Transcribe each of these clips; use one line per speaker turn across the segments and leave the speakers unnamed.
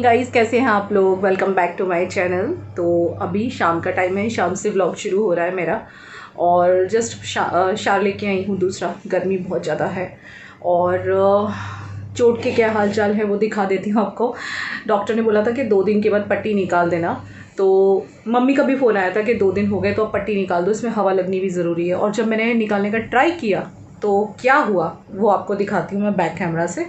Guys, कैसे हैं आप लोग। Welcome back to my channel. तो अभी शाम का टाइम है, शाम से व्लॉग शुरू हो रहा है मेरा। और जस्ट शार लेके आई हूँ दूसरा। गर्मी बहुत ज़्यादा है और चोट के क्या हाल चाल है वो दिखा देती हूँ आपको। डॉक्टर ने बोला था कि 2 दिन के बाद पट्टी निकाल देना। तो मम्मी का भी फ़ोन आया था कि 2 दिन हो गए तो अब पट्टी निकाल दो, इसमें हवा लगनी भी ज़रूरी है। और जब मैंने निकालने का ट्राई किया तो क्या हुआ वो आपको दिखाती हूँ मैं बैक कैमरा से।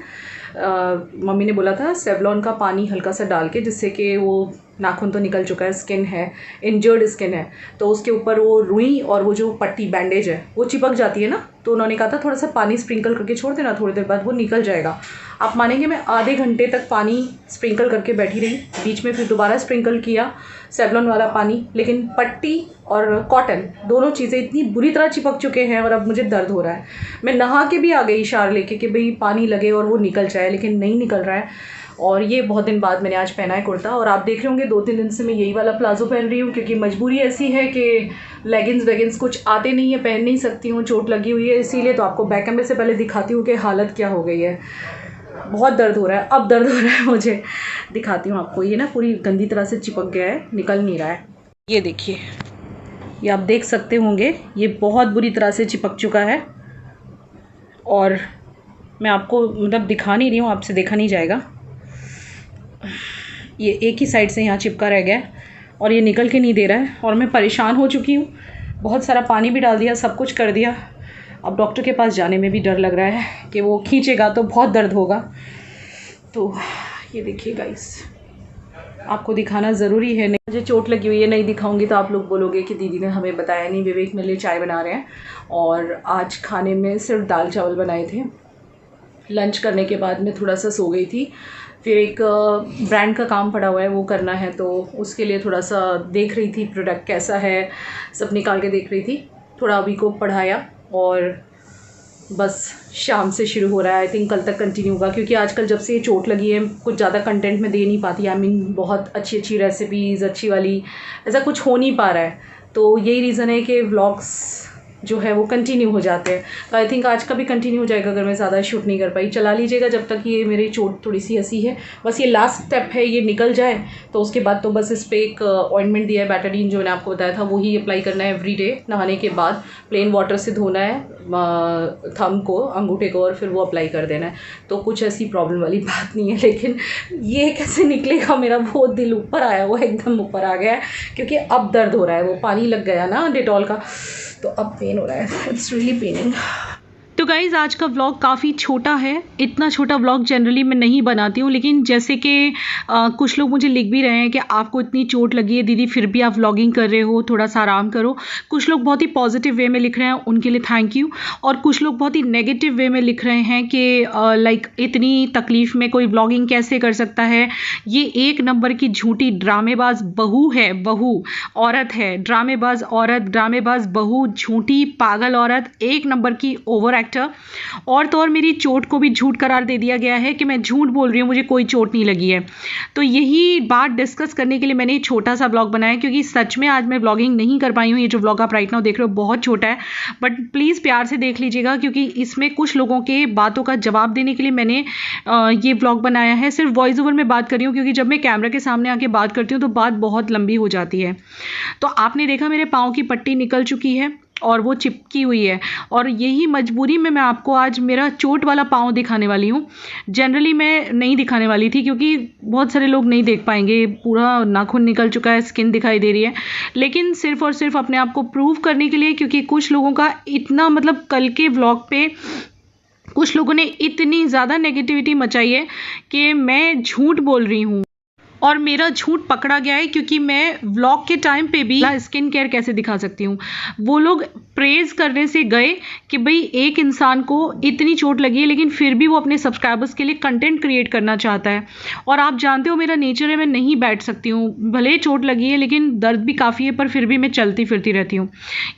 मम्मी ने बोला था सेवलॉन का पानी हल्का सा डाल के, जिससे कि वो नाखून तो निकल चुका है, स्किन है, इंजर्ड स्किन है, तो उसके ऊपर वो रुई और वो जो पट्टी बैंडेज है वो चिपक जाती है ना। तो उन्होंने कहा था थोड़ा सा पानी स्प्रिंकल करके छोड़ देना, थोड़ी देर बाद वो निकल जाएगा। आप मानेंगे मैं आधे घंटे तक पानी स्प्रिंकल करके बैठी रही, बीच में फिर दोबारा स्प्रिंकल किया सेवलॉन वाला पानी, लेकिन पट्टी और कॉटन दोनों चीज़ें इतनी बुरी तरह चिपक चुके हैं और अब मुझे दर्द हो रहा है। मैं नहा के भी आ गई शार लेके कि भाई पानी लगे और वो निकल जाए, लेकिन नहीं निकल रहा है। और ये बहुत दिन बाद मैंने आज पहना है कुर्ता। और आप देख रहे होंगे 2-3 दिन से मैं यही वाला प्लाजो पहन रही हूँ, क्योंकि मजबूरी ऐसी है कि लेगिंग्स वेगिंग्स कुछ आते नहीं है, पहन नहीं सकती हूँ, चोट लगी हुई है इसीलिए। तो आपको बैक कैमरे से पहले दिखाती हूँ कि हालत क्या हो गई है। बहुत दर्द हो रहा है, अब दर्द हो रहा है मुझे। दिखाती हूँ आपको। ये ना पूरी गंदी तरह से चिपक गया है, निकल नहीं रहा है। ये देखिए, ये आप देख सकते होंगे, ये बहुत बुरी तरह से चिपक चुका है। और मैं आपको मतलब दिखा नहीं रही हूँ, आपसे देखा नहीं जाएगा। ये एक ही साइड से यहाँ चिपका रह गया है और ये निकल के नहीं दे रहा है। और मैं परेशान हो चुकी हूँ, बहुत सारा पानी भी डाल दिया, सब कुछ कर दिया। अब डॉक्टर के पास जाने में भी डर लग रहा है कि वो खींचेगा तो बहुत दर्द होगा। तो ये देखिए गाइस, आपको दिखाना ज़रूरी है। नहीं, मुझे चोट लगी हुई है, नहीं दिखाऊंगी तो आप लोग बोलोगे कि दीदी ने हमें बताया नहीं। विवेक मेरे लिए चाय बना रहे हैं और आज खाने में सिर्फ दाल चावल बनाए थे। लंच करने के बाद मैं थोड़ा सा सो गई थी, फिर एक ब्रांड का काम पड़ा हुआ है वो करना है, तो उसके लिए थोड़ा सा देख रही थी प्रोडक्ट कैसा है, सब निकाल के देख रही थी। थोड़ा अभी को पढ़ाया और बस शाम से शुरू हो रहा है। आई थिंक कल तक कंटिन्यू होगा, क्योंकि आजकल जब से ये चोट लगी है कुछ ज़्यादा कंटेंट में दे नहीं पाती। आई मीन बहुत अच्छी अच्छी रेसिपीज़, अच्छी वाली ऐसा कुछ हो नहीं पा रहा है। तो यही रीज़न है कि व्लॉग्स जो है वो कंटिन्यू हो जाते हैं। तो आई थिंक आज का भी कंटिन्यू हो जाएगा अगर मैं ज़्यादा शूट नहीं कर पाई। चला लीजिएगा जब तक ये मेरी चोट थोड़ी सी ऐसी है। बस ये लास्ट स्टेप है, ये निकल जाए तो उसके बाद तो बस इस पर एक ऑइंटमेंट दिया है बेटाडीन, जो मैंने आपको बताया था, वही अप्लाई करना है एवरीडे। नहाने के बाद प्लेन वाटर से धोना है थंब को, अंगूठे को, और फिर वो अप्लाई कर देना है। तो कुछ ऐसी प्रॉब्लम वाली बात नहीं है। लेकिन ये कैसे निकलेगा, मेरा वो दिल ऊपर आया हुआ, एकदम ऊपर आ गया है, क्योंकि अब दर्द हो रहा है। वो पानी लग गया ना डेटॉल का, तो अब पेन हो रहा है। It's really paining. तो गाइज़, आज का व्लॉग काफ़ी छोटा है। इतना छोटा व्लॉग जनरली मैं नहीं बनाती हूँ, लेकिन जैसे कि कुछ लोग मुझे लिख भी रहे हैं कि आपको इतनी चोट लगी है दीदी फिर भी आप व्लॉगिंग कर रहे हो, थोड़ा सा आराम करो। कुछ लोग बहुत ही पॉजिटिव वे में लिख रहे हैं, उनके लिए थैंक यू। और कुछ लोग बहुत ही नेगेटिव वे में लिख रहे हैं कि लाइक इतनी तकलीफ़ में कोई व्लॉगिंग कैसे कर सकता है, ये एक नंबर की झूठी ड्रामेबाज बहू है। बहू औरत है, ड्रामेबाज औरत, ड्रामेबाज बहू, झूठी पागल औरत, एक नंबर की ओवर। और तो और मेरी चोट को भी झूठ करार दे दिया गया है कि मैं झूठ बोल रही हूँ, मुझे कोई चोट नहीं लगी है। तो यही बात डिस्कस करने के लिए मैंने छोटा सा ब्लॉग बनाया, क्योंकि सच में आज मैं व्लॉगिंग नहीं कर पाई हूँ। ये जो व्लॉग आप राइट नाउ देख रहे हो बहुत छोटा है, बट प्लीज़ प्यार से देख लीजिएगा, क्योंकि इसमें कुछ लोगों के बातों का जवाब देने के लिए मैंने ये व्लॉग बनाया है। सिर्फ वॉइस ओवर में बात कर रही हूँ, क्योंकि जब मैं कैमरा के सामने आके बात करती हूँ तो बात बहुत लंबी हो जाती है। तो आपने देखा मेरे पाँव की पट्टी निकल चुकी है और वो चिपकी हुई है, और यही मजबूरी में मैं आपको आज मेरा चोट वाला पाँव दिखाने वाली हूँ। जनरली मैं नहीं दिखाने वाली थी, क्योंकि बहुत सारे लोग नहीं देख पाएंगे, पूरा नाखून निकल चुका है, स्किन दिखाई दे रही है। लेकिन सिर्फ और सिर्फ अपने आप को प्रूव करने के लिए, क्योंकि कुछ लोगों का इतना मतलब कल के व्लॉग पे कुछ लोगों ने इतनी ज़्यादा नेगेटिविटी मचाई है कि मैं झूठ बोल रही हूँ और मेरा झूठ पकड़ा गया है, क्योंकि मैं व्लॉग के टाइम पे भी स्किन केयर कैसे दिखा सकती हूँ। वो लोग प्रेज करने से गए कि भाई एक इंसान को इतनी चोट लगी है, लेकिन फिर भी वो अपने सब्सक्राइबर्स के लिए कंटेंट क्रिएट करना चाहता है। और आप जानते हो मेरा नेचर है, मैं नहीं बैठ सकती हूँ, भले ही चोट लगी है लेकिन दर्द भी काफ़ी है, पर फिर भी मैं चलती फिरती रहती हूँ।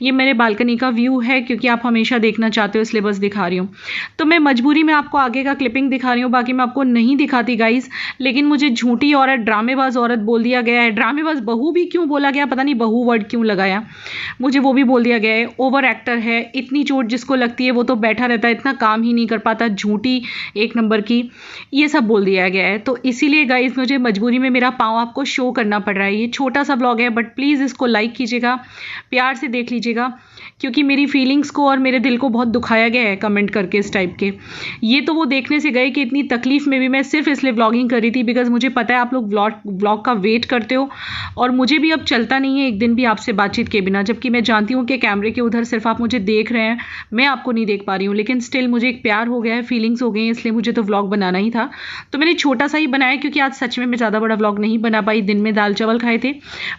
ये मेरे बालकनी का व्यू है, क्योंकि आप हमेशा देखना चाहते हो इसलिए बस दिखा रही हूँ। तो मैं मजबूरी में आपको आगे का क्लिपिंग दिखा रही हूँ, बाकी मैं आपको नहीं दिखाती गाइज। लेकिन मुझे झूठी औरत, ड्रामेबाज औरत बोल दिया गया है। ड्रामेबाज बहू भी क्यों बोला गया, पता नहीं बहू वर्ड क्यों लगाया, मुझे वो भी बोल दिया गया है। ओवर एक्टर है, इतनी चोट जिसको लगती है वो तो बैठा रहता है, इतना काम ही नहीं कर पाता, झूठी एक नंबर की, ये सब बोल दिया गया है। तो इसीलिए गाइस मुझे मजबूरी में मेरा पाँव आपको शो करना पड़ रहा है। ये छोटा सा व्लॉग है बट प्लीज़ इसको लाइक कीजिएगा, प्यार से देख लीजिएगा, क्योंकि मेरी फीलिंग्स को और मेरे दिल को बहुत दुखाया गया है कमेंट करके इस टाइप के। ये तो वो देखने से गए कि इतनी तकलीफ में भी मैं सिर्फ इसलिए व्लॉगिंग कर रही थी बिकॉज मुझे पता है आप लोग व्लॉग का वेट करते हो, और मुझे भी अब चलता नहीं है एक दिन भी आपसे बातचीत के बिना, जबकि मैं जानती हूँ कि कैमरे के उधर सिर्फ आप मुझे देख रहे हैं, मैं आपको नहीं देख पा रही हूँ, लेकिन स्टिल मुझे एक प्यार हो गया है, फीलिंग्स हो गई हैं, इसलिए मुझे तो व्लॉग बनाना ही था। तो मैंने छोटा सा ही बनाया क्योंकि आज सच में मैं ज़्यादा बड़ा व्लॉग नहीं बना पाई। दिन में दाल चावल खाए थे,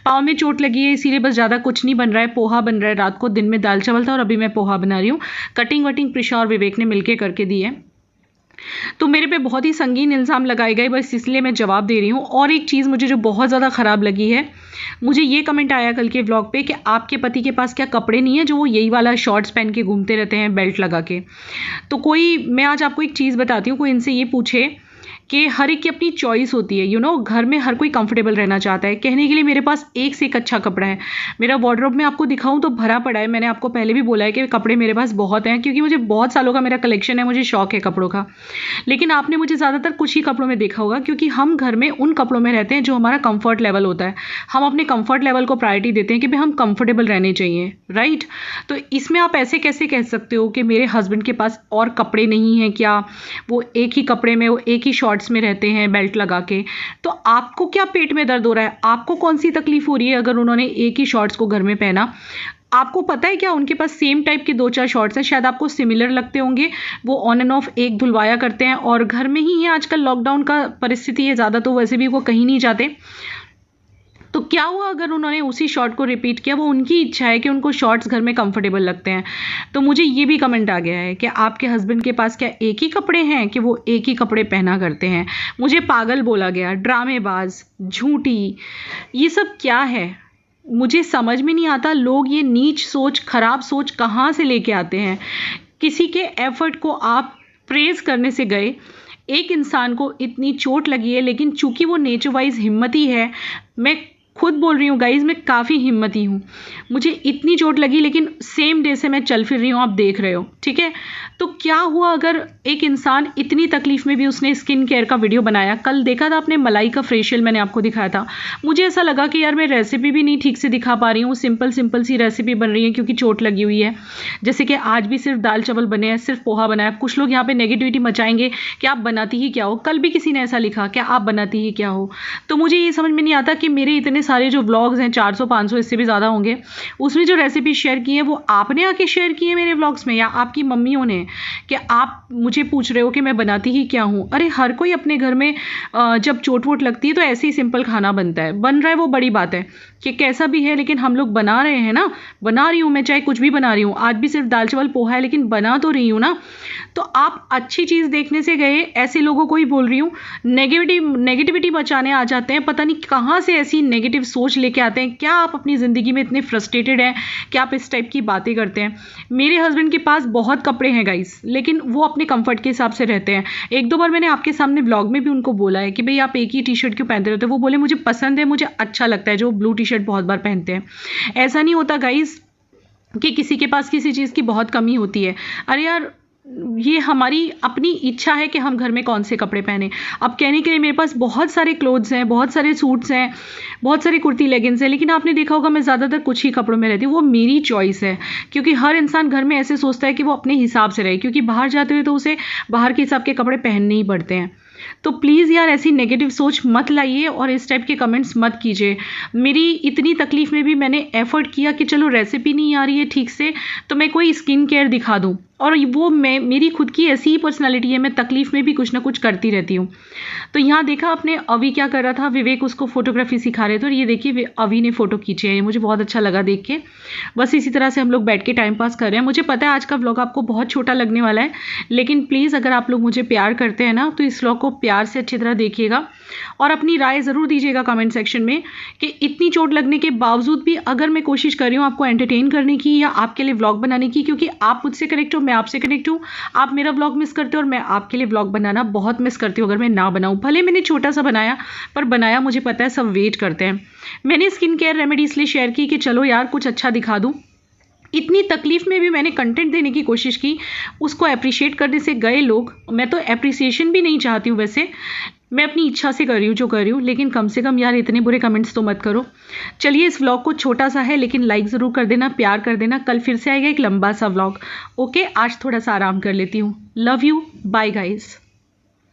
पाँव में चोट लगी है इसीलिए बस ज़्यादा कुछ नहीं बन रहा है, पोहा बन रहा है, रात को दिन में दाल चावल था और अभी मैं पोहा बना रही हूँ। कटिंग वटिंग प्रिशा और विवेक ने मिलके करके दी है। तो मेरे पे बहुत ही संगीन इल्ज़ाम लगाए गए, बस इसलिए मैं जवाब दे रही हूँ। और एक चीज़ मुझे जो बहुत ज़्यादा ख़राब लगी है, मुझे ये कमेंट आया कल के व्लॉग पे कि आपके पति के पास क्या कपड़े नहीं है जो वो यही वाला शॉर्ट्स पहन के घूमते रहते हैं बेल्ट लगा के। तो मैं आज आपको एक चीज़ बताती हूँ, कोई इनसे ये पूछे कि हर एक की अपनी चॉइस होती है, घर में हर कोई कंफर्टेबल रहना चाहता है। कहने के लिए मेरे पास एक से एक अच्छा कपड़ा है, मेरा वार्डरोब में आपको दिखाऊं तो भरा पड़ा है। मैंने आपको पहले भी बोला है कि कपड़े मेरे पास बहुत हैं, क्योंकि मुझे बहुत सालों का मेरा कलेक्शन है, मुझे शौक है कपड़ों का। लेकिन आपने मुझे ज़्यादातर कुछ ही कपड़ों में देखा होगा, क्योंकि हम घर में उन कपड़ों में रहते हैं जो हमारा कंफर्ट लेवल होता है। हम अपने कंफर्ट लेवल को प्रायोरिटी देते हैं कि भाई हम कंफर्टेबल रहने चाहिए, राइट। तो इसमें आप ऐसे कैसे कह सकते हो कि मेरे हस्बैंड के पास और कपड़े नहीं हैं क्या, वो एक ही कपड़े में, वो एक ही शॉर्ट्स में रहते हैं बेल्ट लगा के। तो आपको क्या पेट में दर्द हो रहा है, आपको कौन सी तकलीफ हो रही है अगर उन्होंने एक ही शॉर्ट्स को घर में पहना? आपको पता है क्या उनके पास सेम टाइप के 2-4 शॉर्ट्स हैं, शायद आपको सिमिलर लगते होंगे, वो ऑन एंड ऑफ एक धुलवाया करते हैं और घर में ही है। आजकल लॉकडाउन का परिस्थिति है, ज़्यादा तो वैसे भी वो कहीं नहीं जाते। तो क्या हुआ अगर उन्होंने उसी शॉर्ट को रिपीट किया? वो उनकी इच्छा है कि उनको शॉर्ट्स घर में कंफर्टेबल लगते हैं। तो मुझे ये भी कमेंट आ गया है कि आपके हस्बैंड के पास क्या एक ही कपड़े हैं कि वो एक ही कपड़े पहना करते हैं। मुझे पागल बोला गया, ड्रामेबाज, झूठी, ये सब क्या है मुझे समझ में नहीं आता। लोग ये नीच सोच, खराब सोच कहाँ से लेके आते हैं? किसी के एफर्ट को आप प्रेज करने से गए, एक इंसान को इतनी चोट लगी है, लेकिन चूंकि वो नेचर वाइज हिम्मती है, मैं खुद बोल रही हूँ गाइज मैं काफ़ी हिम्मती हूँ, मुझे इतनी चोट लगी लेकिन सेम डे से मैं चल फिर रही हूँ, आप देख रहे हो, ठीक है। तो क्या हुआ अगर एक इंसान इतनी तकलीफ में भी उसने स्किन केयर का वीडियो बनाया। कल देखा था आपने मलाई का फेशियल मैंने आपको दिखाया था, मुझे ऐसा लगा कि यार मैं रेसिपी भी नहीं ठीक से दिखा पा रही हूँ, सिंपल सी रेसिपी बन रही है क्योंकि चोट लगी हुई है। जैसे कि आज भी सिर्फ दाल चावल बने हैं, सिर्फ पोहा बना है। कुछ लोग यहाँ पे नेगेटिविटी मचाएंगे कि आप बनाती ही क्या हो, कल भी किसी ने ऐसा लिखा क्या आप बनाती ही क्या हो। तो मुझे ये समझ में नहीं आता कि मेरे इतने सारे जो व्लॉग्स हैं 400-500 इससे भी ज़्यादा होंगे, उसमें जो रेसिपी शेयर की है वो आपने आके शेयर की है मेरे व्लॉग्स में या आपकी मम्मियों ने, कि आप मुझे पूछ रहे हो कि मैं बनाती ही क्या हूँ। अरे हर कोई अपने घर में जब चोट वोट लगती है तो ऐसे ही सिंपल खाना बनता है, बन रहा है वो बड़ी बात है कि कैसा भी है, लेकिन हम लोग बना रहे हैं ना, बना रही हूँ मैं, चाहे कुछ भी बना रही हूँ। आज भी सिर्फ दाल चावल पोहा है लेकिन बना तो रही हूँ ना। तो आप अच्छी चीज़ देखने से गए, ऐसे लोगों को ही बोल रही हूँ नेगेटिविटी बचाने आ जाते हैं, पता नहीं कहाँ से ऐसी नेगेटिव सोच लेके आते हैं। क्या आप अपनी ज़िंदगी में इतने फ्रस्ट्रेटेड हैं कि आप इस टाइप की बातें करते हैं? मेरे हस्बैंड के पास बहुत कपड़े हैं गाइस, लेकिन वो अपने कंफर्ट के हिसाब से रहते हैं। 1-2 बार मैंने आपके सामने व्लॉग में भी उनको बोला है कि भाई आप एक ही टी शर्ट क्यों पहनते रहते हो। वो बोले मुझे पसंद है, मुझे अच्छा लगता है, जो ब्लू टी शर्ट बहुत बार पहनते हैं। ऐसा नहीं होता गाइस कि किसी के पास किसी चीज़ की बहुत कमी होती है। अरे यार ये हमारी अपनी इच्छा है कि हम घर में कौन से कपड़े पहने। अब कहने के लिए मेरे पास बहुत सारे क्लोथ्स हैं, बहुत सारे सूट्स हैं, बहुत सारी कुर्ती लेगिंग्स हैं, लेकिन आपने देखा होगा मैं ज़्यादातर कुछ ही कपड़ों में रहती हूँ। वो मेरी चॉइस है, क्योंकि हर इंसान घर में ऐसे सोचता है कि वो अपने हिसाब से रहे, क्योंकि बाहर जाते हुए तो उसे बाहर के हिसाब के कपड़े पहनने ही पड़ते हैं। तो प्लीज़ यार ऐसी नेगेटिव सोच मत लाइए और इस टाइप के कमेंट्स मत कीजिए। मेरी इतनी तकलीफ़ में भी मैंने एफर्ट किया कि चलो रेसिपी नहीं आ रही है ठीक से तो मैं कोई स्किन केयर दिखा दूँ, और वो मेरी खुद की ऐसी ही पर्सनालिटी है, मैं तकलीफ़ में भी कुछ ना कुछ करती रहती हूँ। तो यहाँ देखा आपने अवी क्या कर रहा था, विवेक उसको फोटोग्राफी सिखा रहे थे और ये देखिए अवी ने फ़ोटो खींची है, ये मुझे बहुत अच्छा लगा देख के। बस इसी तरह से हम लोग बैठ के टाइम पास कर रहे हैं। मुझे पता है आज का व्लॉग आपको बहुत छोटा लगने वाला है, लेकिन प्लीज़ अगर आप लोग मुझे प्यार करते हैं ना तो इस व्लॉग को प्यार से अच्छी तरह देखिएगा और अपनी राय ज़रूर दीजिएगा कमेंट सेक्शन में कि इतनी चोट लगने के बावजूद भी अगर मैं कोशिश कर रही हूँ आपको एंटरटेन करने की या आपके लिए व्लॉग बनाने की, क्योंकि आप मुझसे करेक्ट हो मैं आपसे कनेक्ट हूँ, आप मेरा व्लॉग मिस करते हो और मैं आपके लिए व्लॉग बनाना बहुत मिस करती हूँ। अगर मैं ना बनाऊँ, भले मैंने छोटा सा बनाया, पर बनाया मुझे पता है सब वेट करते हैं। मैंने स्किन केयर रेमेडी इसलिए शेयर की कि चलो यार कुछ अच्छा दिखा दूँ। इतनी तकलीफ़ में भी मैंने कंटेंट देने की कोशिश की, उसको अप्रिशिएट करने से गए लोग। मैं तो अप्रिसिएशन भी नहीं चाहती हूँ वैसे, मैं अपनी इच्छा से कर रही हूँ जो कर रही हूँ, लेकिन कम से कम यार इतने बुरे कमेंट्स तो मत करो। चलिए, इस व्लॉग को छोटा सा है लेकिन लाइक ज़रूर कर देना, प्यार कर देना। कल फिर से आएगा एक लंबा सा व्लॉग। ओके, आज थोड़ा सा आराम कर लेती हूँ। Love you, bye guys.